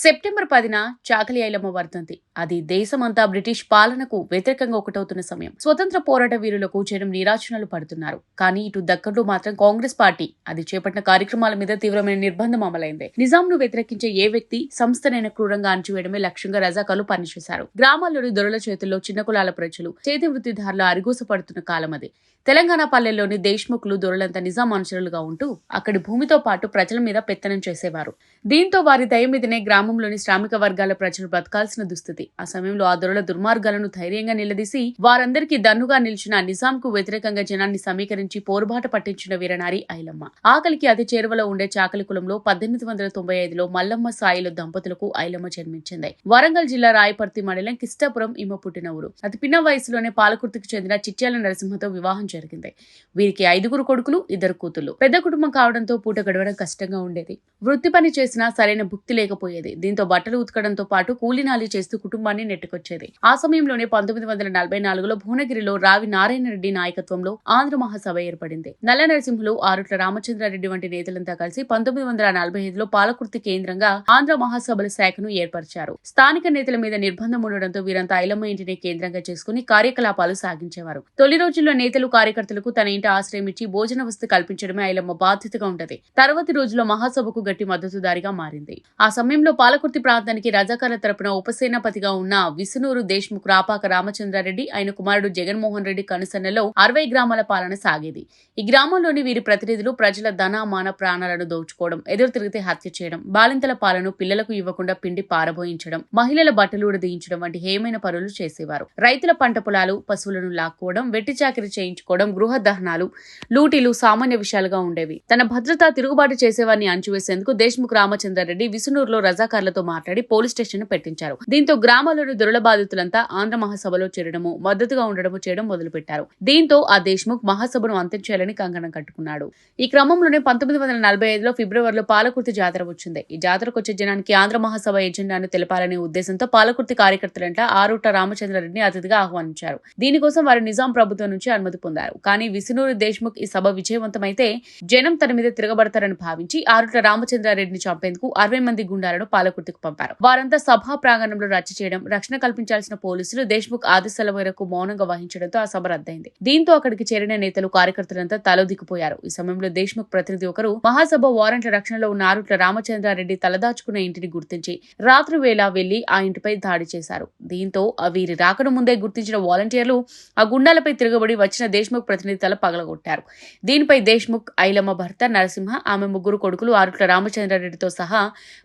September 10న చాకలి ఐలమ్మ వర్ధంతి. అది దేశమంతా బ్రిటిష్ పాలనకు వ్యతిరేకంగా ఒకటవుతున్న సమయం. స్వతంత్ర పోరాట వీరులకు జనం నీరాజనాలు పడుతున్నారు. కానీ ఇటు దక్కన్లో మాత్రం కాంగ్రెస్ పార్టీ అది చేపట్టిన కార్యక్రమాల మీద తీవ్రమైన నిర్బంధం అమలైంది. నిజాంను వ్యతిరేకించే ఏ వ్యక్తి సంస్థనైనా క్రూరంగా అణచివేయడమే లక్ష్యంగా రజాకార్లు పనిచేశారు. గ్రామాల్లోని దొరల చేతుల్లో చిన్న కులాల ప్రజలు, చేతి వృత్తిదారుల అరిగోస పడుతున్న కాలం అది. తెలంగాణ పల్లెల్లోని దేశ్ముఖ్లు దొరలంతా నిజాం అనుచరులుగా ఉంటూ అక్కడి భూమితో పాటు ప్రజల మీద పెత్తనం చేసేవారు. దీంతో వారి దయ మీదనే గ్రామంలోని శ్రామిక వర్గాల ప్రజలు బతకాల్సిన దుస్థితి. ఆ సమయంలో ఆ దొరల దుర్మార్గాలను ధైర్యంగా నిలదీసి వారందరికీ దన్నుగా నిలిచిన నిజాంకు వ్యతిరేకంగా జనాన్ని సమీకరించి పోరుబాట పట్టించిన వీరనారి ఐలమ్మ. ఆకలికి అతి చేరువలో ఉండే చాకలి కులంలో 1895లో మల్లమ్మ సాయిల దంపతులకు ఐలమ్మ జన్మించింది. వరంగల్ జిల్లా రాయపర్తి మండలం కిష్టాపురం ఈమె పుట్టిన ఊరు. అతి పిన్న వయసులోనే పాలకుర్తికి చెందిన చిట్యాల నరసింహతో వివాహం జరిగింది. వీరికి 5 కొడుకులు, 2 కూతుళ్లు. పెద్ద కుటుంబం కావడంతో పూట గడవడం కష్టంగా ఉండేది. వృత్తి పని చేసినా సరైన భుక్తి లేకపోయేది. దీంతో బట్టలు ఉతకడంతో పాటు కూలీనాలి చేస్తూ కుటుంబాన్ని నెట్టుకొచ్చేది. ఆ సమయంలోనే 1944లో భువనగిరిలో రావి నారాయణరెడ్డి నాయకత్వంలో ఆంధ్ర మహాసభ ఏర్పడింది. నల్ల నరసింహులు, ఆరుట్ల రామచంద్రారెడ్డి వంటి నేతలంతా కలిసి 1945లో పాలకుర్తి కేంద్రంగా ఆంధ్ర మహాసభల శాఖను ఏర్పరిచారు. స్థానిక నేతల మీద నిర్బంధం ఉండడంతో వీరంతా ఐలమ్మ ఇంటిని కేంద్రంగా చేసుకుని కార్యకలాపాలు సాగించేవారు. తొలి రోజుల్లో నేతలు కార్యకర్తలకు తన ఇంటి ఆశ్రయం ఇచ్చి భోజన వసతి కల్పించడమే ఐలమ్మ బాధ్యతగా ఉంటది. తర్వాతి రోజుల్లో మహాసభకు గట్టి మద్దతుదారిగా మారింది. ఆ సమయంలో పాలకుర్తి ప్రాంతానికి రజాకార్ల తరపున ఉపసేనాపతిగా ఉన్న విసునూరు దేశ్ముఖ్ రాపాక రామచంద్రారెడ్డి, ఆయన కుమారుడు జగన్మోహన్ రెడ్డి కనుసన్నలో 60 గ్రామాల పాలన సాగేది. ఈ గ్రామంలోని వీరి ప్రతినిధులు ప్రజల ధన, మాన, ప్రాణాలను దోచుకోవడం, ఎదురు తిరిగితే హత్య చేయడం, బాలింతల పాలను పిల్లలకు ఇవ్వకుండా పిండి పారబోయించడం, మహిళల బట్టలు ఉడదీయించడం వంటి హేయమైన పనులు చేసేవారు. రైతుల పంట పొలాలు, పశువులను లాక్కోవడం, వెట్టి చాకిరి చేయించుకోవడం, గృహ దహనాలు, లూటీలు సామాన్య విషయాలుగా ఉండేవి. తన భద్రత తిరుగుబాటు చేసేవారిని అంచివేసేందుకు దేశ్ముఖ్ రామచంద్రారెడ్డి విసునూరులో రజాకార్లతో మాట్లాడి పోలీస్ స్టేషన్ పెట్టించారు. దీంతో గ్రామాల్లోని దొరల బాధితులంతా ఆంధ్ర మహాసభలో చేరడము, మద్దతుగా ఉండడము చేయడం మొదలుపెట్టారు. దీంతో ఆ దేశ్ముఖ్ మహాసభను అంతం చేయాలని కంకణం కట్టుకున్నాడు. ఈ క్రమంలోనే 1945లో ఫిబ్రవరిలో పాలకుర్తి జాతర వచ్చింది. ఈ జాతరకు వచ్చే జనానికి ఆంధ్ర మహాసభ ఎజెండాను తెలపాలనే ఉద్దేశంతో పాలకుర్తి కార్యకర్తలంట ఆరుట్ల రామచంద్రారెడ్డిని అతిథిగా ఆహ్వానించారు. దీనికోసం వారు నిజాం ప్రభుత్వం నుంచి అనుమతి పొందారు. కానీ విసునూరు దేశ్ముఖ్ ఈ సభ విజయవంతమైతే జనం తన మీద తిరగబడతారని భావించి ఆరుట్ల రామచంద్రారెడ్డిని చంపేందుకు 60 మంది గుండాలను పాలకుర్తికి పంపారు. వారంతా సభా ప్రాంగణంలో రచ్చ చేయడం, రక్షణ కల్పించాల్సిన పోలీసులు దేశ్ముఖ్ ఆదేశాల మేరకు మౌనంగా వహించడంతో ఆ సభ రద్దయింది. దీంతో అక్కడికి చేరిన నేతలు, కార్యకర్తలంతా తలదిక్కుపోయారు. ఈ సమయంలో దేశ్ముఖ్ ప్రతినిధి ఒకరు మహాసభ వారెంట్ల రక్షణలో ఉన్న ఆరుట్ల రామచంద్రారెడ్డి తలదాచుకున్న ఇంటిని గుర్తించి రాత్రి వేళ వెళ్లి ఆ ఇంటిపై దాడి చేశారు. దీంతో వీరి రాకను ముందే గుర్తించిన వాలంటీర్లు ఆ గుండాలపై తిరగబడి వచ్చిన దేశ్ముఖ్ ప్రతినిధి తల పగలగొట్టారు. దీనిపై దేశ్ముఖ్, ఐలమ్మ భర్త నరసింహ, ఆమె 3 కొడుకులు ఆరుట్ల రామచంద్రారెడ్డితో సహా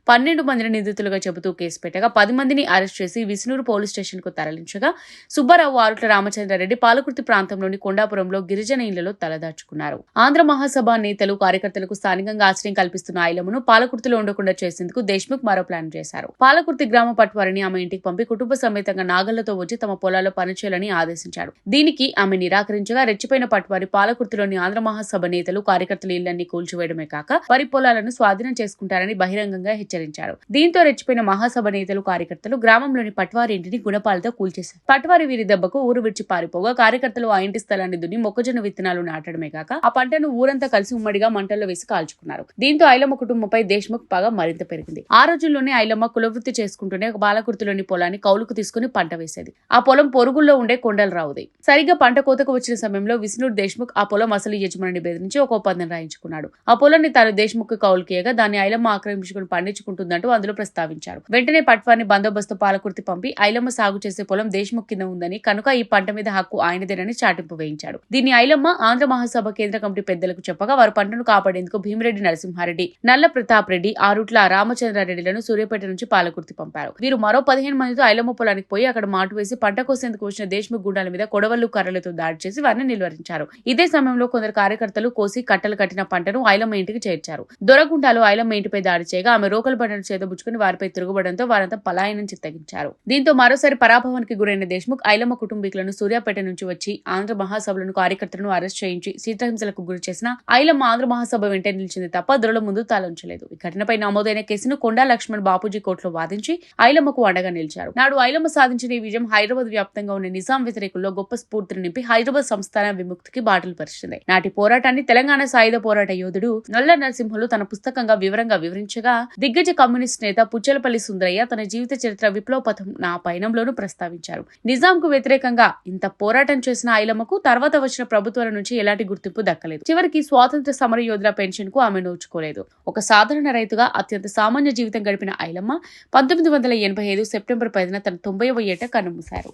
12 మందిని నిందితులుగా చెబుతూ కేసు పెట్టగా 10 మందిని అరెస్ట్ చేసి విసునూరు పోలీస్ స్టేషన్ కు తరలించగా సుబ్బారావు, ఆరుట్ల రామచంద్రారెడ్డి పాలకుర్తి ప్రాంతంలోని కొండాపురంలో గిరిజన ఇళ్లలో తలదాచుకున్నారు. ఆంధ్ర మహాసభ నేతలు, కార్యకర్తలకు స్థానికంగా ఆశ్రయం కల్పిస్తున్న ఐలమ్మను పాలకుర్తిలో ఉండకుండా చేసేందుకు దేశ్ముఖ్ మరో ప్లాన్ చేశారు. పాలకుర్తి గ్రామ పట్వారిని ఆమె ఇంటికి పంపి కుటుంబ సమేతంగా నాగళ్లతో వచ్చి తమ పొలాల్లో పనిచేయాలని ఆదేశించాడు. దీనికి ఆమె నిరాకరించగా రెచ్చిపోయిన పట్వారి పాలకుర్తిలోని ఆంధ్ర మహాసభ నేతలు, కార్యకర్తల ఇళ్లన్నీ కూల్చివేయడమే కాక వరి పొలాలను స్వాధీనం చేసుకుంటారని బహిరంగంగా హెచ్చరించారు. దీంతో రెచ్చిపోయిన మహాసభ నేతలు, కార్యకర్తలు గ్రామంలోని పట్వారి ఇంటిని గుణపాలతో కూల్చేశారు. పట్వారి వీరి దెబ్బకు ఊరు విడిచి పారిపోగా కార్యకర్తలు ఆ ఇంటి స్థలాన్ని దున్ని మొక్కజొన్న విత్తనాలు నాటడమే కాక ఆ పంటను ఊరంతా కలిసి ఉమ్మడిగా మంటల్లో వేసి కాల్చుకున్నారు. దీంతో ఐలమ్మ కుటుంబంపై దేశ్ముఖ్ పగ మరింత పెరిగింది. ఆ రోజుల్లోనే ఐలమ్మ కులవృత్తి చేసుకుంటూనే పాలకుర్తిలోని పొలాన్ని కౌలుకు తీసుకుని పంట వేసేది. ఆ పొలం పొరుగుల్లో ఉండే కొండలరావుది. సరిగ్గా పంట కోతకు వచ్చిన సమయంలో విష్ణుడు దేశ్ముఖ్ ఆ పొలం అసలు యజమానిని బెదిరించి ఒక ఒప్పందం రాయించుకున్నాడు. ఆ పొలాన్ని తాను దేశ్ముఖ్ కౌలుకియగా దాన్ని ఐలమ్మ ఆక్రమించుకుని పండించుకుంటుందంటూ అందులో ప్రస్తావించారు. వెంటనే పట్వారిని బందోబస్తు పాలకుర్తి పంపి ఐలమ్మ సాగు చేసే పొలం దేశ్ముఖ్ కింద ఉందని, కనుక ఈ పంట మీద హక్కు ఆయనదేనని చాటింపు వేయించాడు. దీన్ని ఐలమ్మ ఆంధ్ర మహాసభ కేంద్ర కమిటీ పెద్దలకు చెప్పగా వారు పంటను కాపాడేందుకు భీమిరెడ్డి నరసింహారెడ్డి, నల్ల ప్రతాప్ రెడ్డి, ఆరుట్ల రామచంద్రారెడ్డిలను సూర్యాపేట నుంచి పాలకుర్తి పంపారు. వీరు మరో 15 మందితో ఐలమ్మ పొలానికి పోయి అక్కడ మాటు వేసి పంట కోసేందుకు వచ్చిన దేశ్ముఖ్ గుండాల మీద కొడవళ్లు, కర్రలతో దాడి చేసి వారిని నిలువరించారు. ఇదే సమయంలో కొందరు కార్యకర్తలు కోసి కట్టలు కట్టిన పంటను ఐలమ్మ ఇంటికి చేర్చారు. దొరగుండాలు ఐలమ్మ ఇంటిపై దాడి చేయగా ఆమె రోకల బండను చేతబుచ్చుకుని వారిపై తిరుగుబడంతో వారంతా పలాయనం చిత్తగించారు. దీంతో మరోసారి పరాభవానికి గురైన దేశ్ముఖ్ ఐలమ్మ కుటుంబీకులను సూర్యాపేట నుంచి వచ్చి ఆంధ్ర మహాసభలను, కార్యకర్తలను అరెస్ట్ చేయించి చిత్రహింసలకు గురి చేసిన ఐలమ్మ ఆంధ్ర మహాసభ వెంట నిలిచింది తప్ప దొరల ముందు తలంచలేదు. ఈ ఘటనపై నమోదైన కేసును కొండా లక్ష్మణ్ బాపూజీ కోర్టులో వాదించి ఐలమ్మకు అండగా నిలిచారు. నాడు ఐలమ్మ సాధించిన ఈ విజయం హైదరాబాద్ వ్యాప్తంగా ఉన్న నిజాం వ్యతిరేకుల్లో గొప్ప స్ఫూర్తిని నింపి హైదరాబాద్ సంస్థాన విముక్తికి బాటలు పరిచింది. నాటి పోరాటాన్ని తెలంగాణ సాయుధ పోరాట యోధుడు నల్ల నరసింహులు తన పుస్తకంగా వివరంగా వివరించగా దిగ్గజ కమ్యూనిస్ట్ నేత పుచ్చలపల్లి సుందరయ్య తన జీవిత చరిత్ర విప్లవ పథం నా పయనంలోనూ ప్రస్తావించారు. నిజాంకు వ్యతిరేకంగా ఇంత పోరాటం చేసిన ఐలమ్మకు తర్వాత వచ్చిన ప్రభుత్వాల నుంచి ఎలాంటి గుర్తింపు దక్కలేదు. చివరికి స్వాతంత్ర సమర యోధుల పెన్షన్ కు ఆమె నోచుకోలేదు. ఒక సాధారణ రైతుగా అత్యంత సామాన్య జీవితం గడిపిన ఐలమ్మ 1985 సెప్టెంబర్ 10న తన 90వ ఏట కన్నుమూశారు.